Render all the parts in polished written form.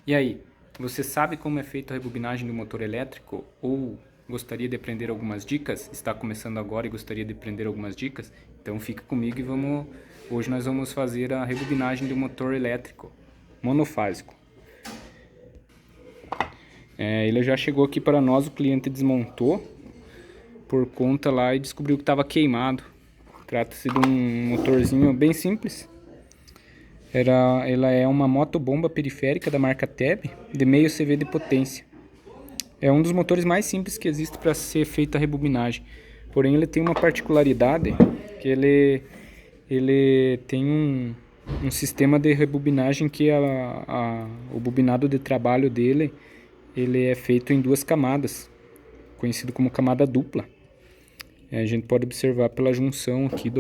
E aí, você sabe como é feita a rebobinagem do motor elétrico ou gostaria de aprender algumas dicas? Está começando agora e gostaria de aprender algumas dicas? Então fica comigo e hoje nós vamos fazer a rebobinagem do motor elétrico monofásico. Ele já chegou aqui para nós, o cliente desmontou por conta lá e descobriu que estava queimado. Trata-se de um motorzinho bem simples. Ela é uma motobomba periférica da marca TEB de meio CV de potência. É um dos motores mais simples que existe para ser feita a rebobinagem. Porém, ele tem uma particularidade que ele tem um sistema de rebobinagem que o bobinado de trabalho dele ele é feito em duas camadas, conhecido como camada dupla. A gente pode observar pela junção aqui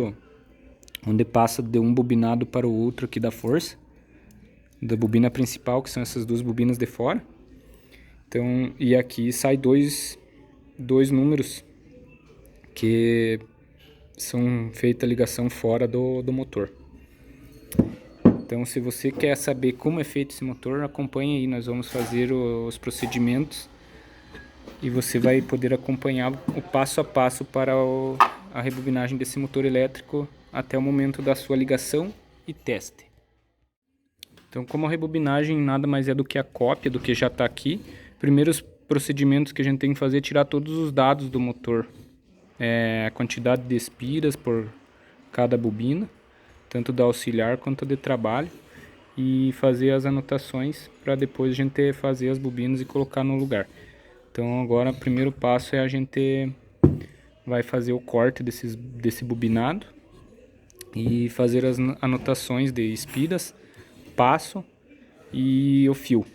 onde passa de um bobinado para o outro aqui da força, da bobina principal, que são essas duas bobinas de fora. Então, e aqui sai dois números que são feita a ligação fora do motor. Então, se você quer saber como é feito esse motor, acompanhe aí, nós vamos fazer os procedimentos e você vai poder acompanhar o passo a passo para a rebobinagem desse motor elétrico até o momento da sua ligação e teste. Então, como a rebobinagem nada mais é do que a cópia do que já está aqui, primeiros procedimentos que a gente tem que fazer é tirar todos os dados do motor. A quantidade de espiras por cada bobina, tanto da auxiliar quanto de trabalho, e fazer as anotações para depois a gente fazer as bobinas e colocar no lugar. Então agora o primeiro passo é a gente vai fazer o corte desse bobinado e fazer as anotações de espiras, passo e o fio.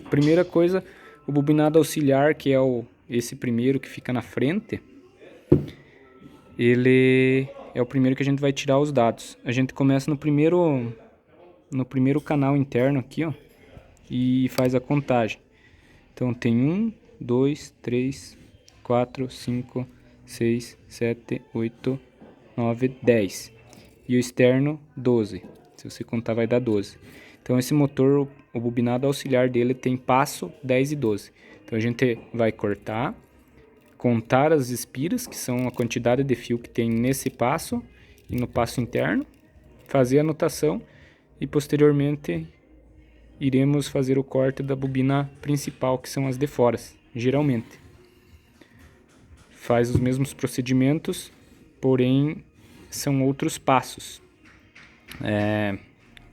Primeira coisa, o bobinado auxiliar, que é esse primeiro que fica na frente, ele é o primeiro que a gente vai tirar os dados. A gente começa no primeiro canal interno aqui, ó, e faz a contagem. Então tem 1, 2, 3, 4, 5, 6, 7, 8, 9, 10. E o externo 12. Se você contar vai dar 12. Então esse motor, o bobinado auxiliar dele tem passo 10 e 12. Então a gente vai cortar, contar as espiras, que são a quantidade de fio que tem nesse passo e no passo interno, fazer a anotação e posteriormente iremos fazer o corte da bobina principal, que são as de fora, geralmente. Faz os mesmos procedimentos, porém são outros passos.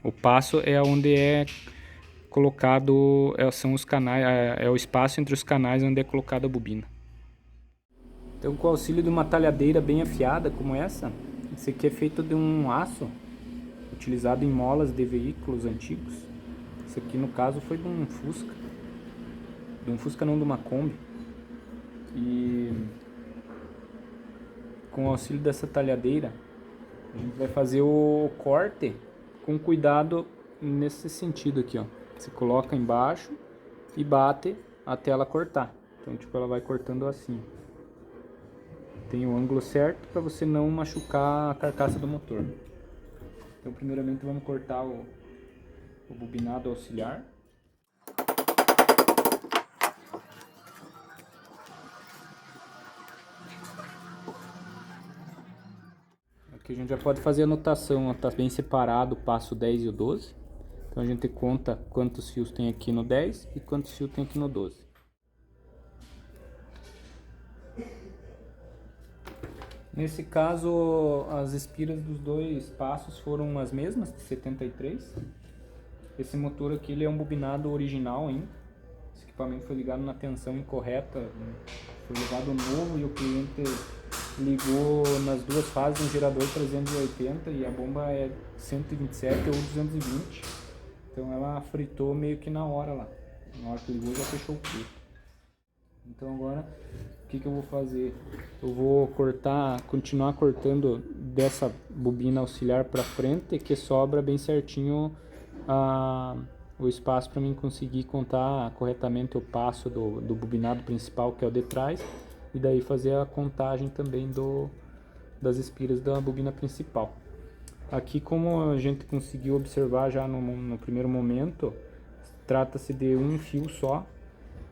O passo é onde é colocado, são os canais, é o espaço entre os canais onde é colocada a bobina. Então, com o auxílio de uma talhadeira bem afiada como essa, esse aqui é feito de um aço utilizado em molas de veículos antigos. Esse aqui no caso foi de um Fusca não, de uma Kombi. E com o auxílio dessa talhadeira, a gente vai fazer o corte com cuidado nesse sentido aqui, ó. Você coloca embaixo e bate até ela cortar. Então, tipo, ela vai cortando assim. Tem o ângulo certo para você não machucar a carcaça do motor. Então, primeiramente vamos cortar o bobinado auxiliar. Aqui a gente já pode fazer a anotação, está bem separado o passo 10 e o 12. Então a gente conta quantos fios tem aqui no 10 e quantos fios tem aqui no 12. Nesse caso, as espiras dos dois passos foram as mesmas, de 73. Esse motor aqui ele é um bobinado original ainda. Esse equipamento foi ligado na tensão incorreta, foi ligado novo e o cliente ligou nas duas fases um gerador 380 e a bomba é 127 ou 220. Então ela fritou meio que na hora lá. Na hora que ligou já fechou o fio. Então agora o que eu vou fazer? Eu vou continuar cortando dessa bobina auxiliar para frente, que sobra bem certinho o espaço para mim conseguir contar corretamente o passo do bobinado principal, que é o de trás, e daí fazer a contagem também das espiras da bobina principal. Aqui, como a gente conseguiu observar já no primeiro momento, Trata-se de um fio só.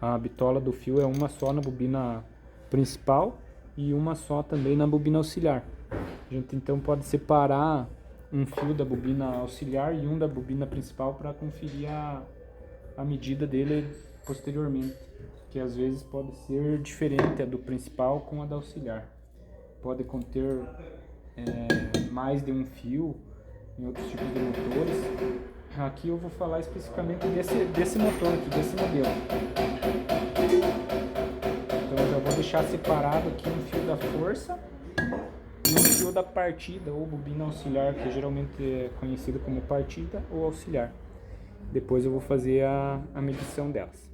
A bitola do fio é uma só na bobina principal e uma só também na bobina auxiliar. A gente então pode separar um fio da bobina auxiliar e um da bobina principal para conferir a medida dele posteriormente, que às vezes pode ser diferente a do principal com a da auxiliar. Pode conter mais de um fio em outros tipos de motores. Aqui eu vou falar especificamente desse motor aqui, desse modelo. Então eu já vou deixar separado aqui um fio da força e um fio da partida ou bobina auxiliar, que geralmente é conhecida como partida ou auxiliar. Depois eu vou fazer a medição delas.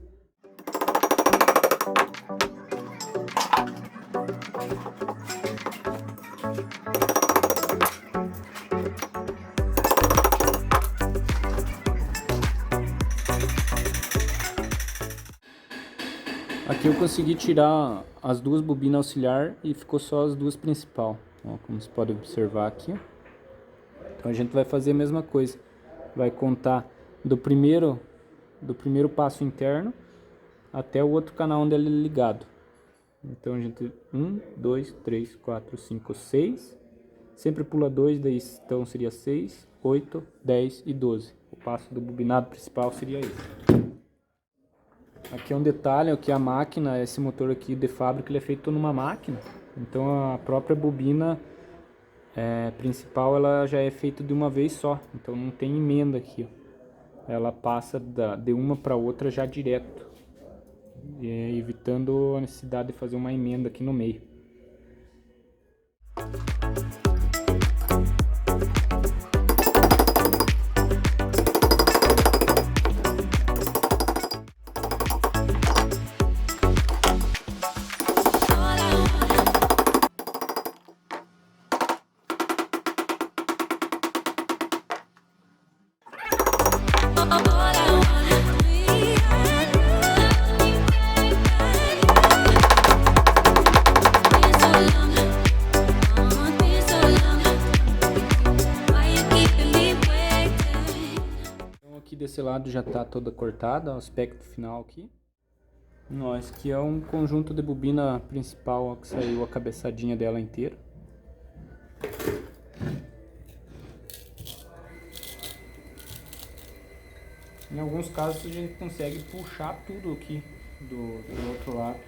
Aqui eu consegui tirar as duas bobinas auxiliar e ficou só as duas principal, ó, como você pode observar aqui. Então a gente vai fazer a mesma coisa, vai contar do primeiro passo interno até o outro canal onde ele é ligado. Então a gente 1, 2, 3, 4, 5, 6, sempre pula 2, daí então seria 6, 8, 10 e 12. O passo do bobinado principal seria esse. Aqui é um detalhe, que a máquina, esse motor aqui de fábrica, ele é feito numa máquina. Então a própria bobina principal, ela já é feita de uma vez só. Então não tem emenda aqui, ó. Ela passa de uma para outra já direto, evitando a necessidade de fazer uma emenda aqui no meio. Desse lado já está toda cortada, o aspecto final aqui. Esse aqui é um conjunto de bobina principal, ó, que saiu a cabeçadinha dela inteira. Em alguns casos a gente consegue puxar tudo aqui do outro lado,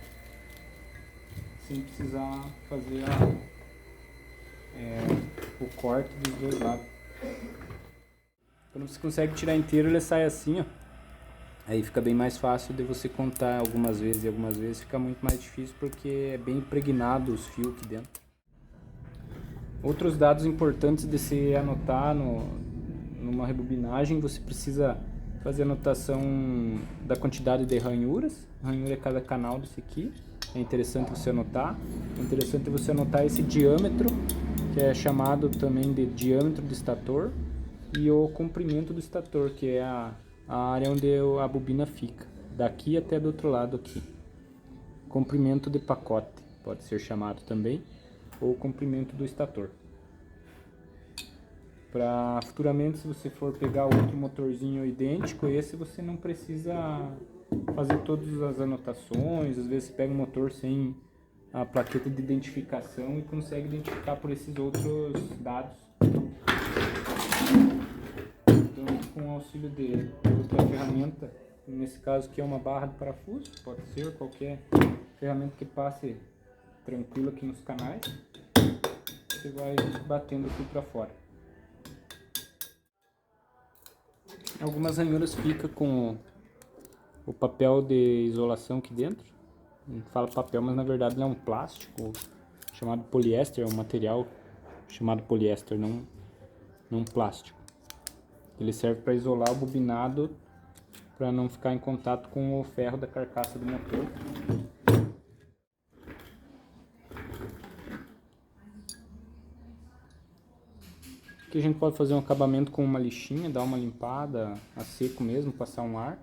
sem precisar fazer o corte dos dois lados. Quando você consegue tirar inteiro, ele sai assim, ó. Aí fica bem mais fácil de você contar algumas vezes, e algumas vezes fica muito mais difícil porque é bem impregnado os fios aqui dentro. Outros dados importantes de se anotar numa rebobinagem, você precisa fazer anotação da quantidade de ranhuras. Ranhura é cada canal desse aqui, é interessante você anotar. É interessante você anotar esse diâmetro, que é chamado também de diâmetro do estator, e o comprimento do estator, que é a área onde a bobina fica, daqui até do outro lado aqui. Comprimento de pacote, pode ser chamado também, ou comprimento do estator. Para futuramente, se você for pegar outro motorzinho idêntico, esse você não precisa fazer todas as anotações. Às vezes você pega um motor sem a plaqueta de identificação e consegue identificar por esses outros dados. Então, com o auxílio de outra ferramenta, nesse caso aqui é uma barra de parafuso, pode ser qualquer ferramenta que passe tranquilo aqui nos canais, você vai batendo tudo para fora. Algumas ranhuras ficam com o papel de isolação aqui dentro. Não fala papel, mas na verdade ele é um plástico chamado poliéster, é um material chamado poliéster, não plástico. Ele serve para isolar o bobinado para não ficar em contato com o ferro da carcaça do motor. Aqui a gente pode fazer um acabamento com uma lixinha, dar uma limpada a seco mesmo, passar um ar,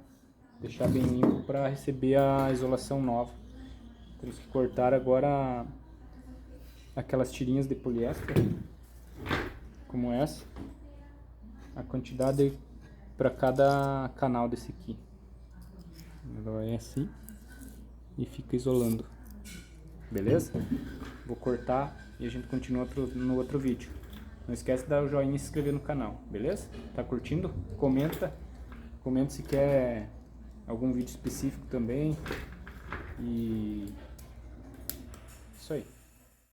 deixar bem limpo para receber a isolação nova. Temos que cortar agora aquelas tirinhas de poliéster, como essa. A quantidade para cada canal desse aqui. Ela vai assim e fica isolando. Beleza? Vou cortar e a gente continua no outro vídeo. Não esquece de dar o joinha e se inscrever no canal, beleza? Tá curtindo? Comenta se quer algum vídeo específico também. E isso aí.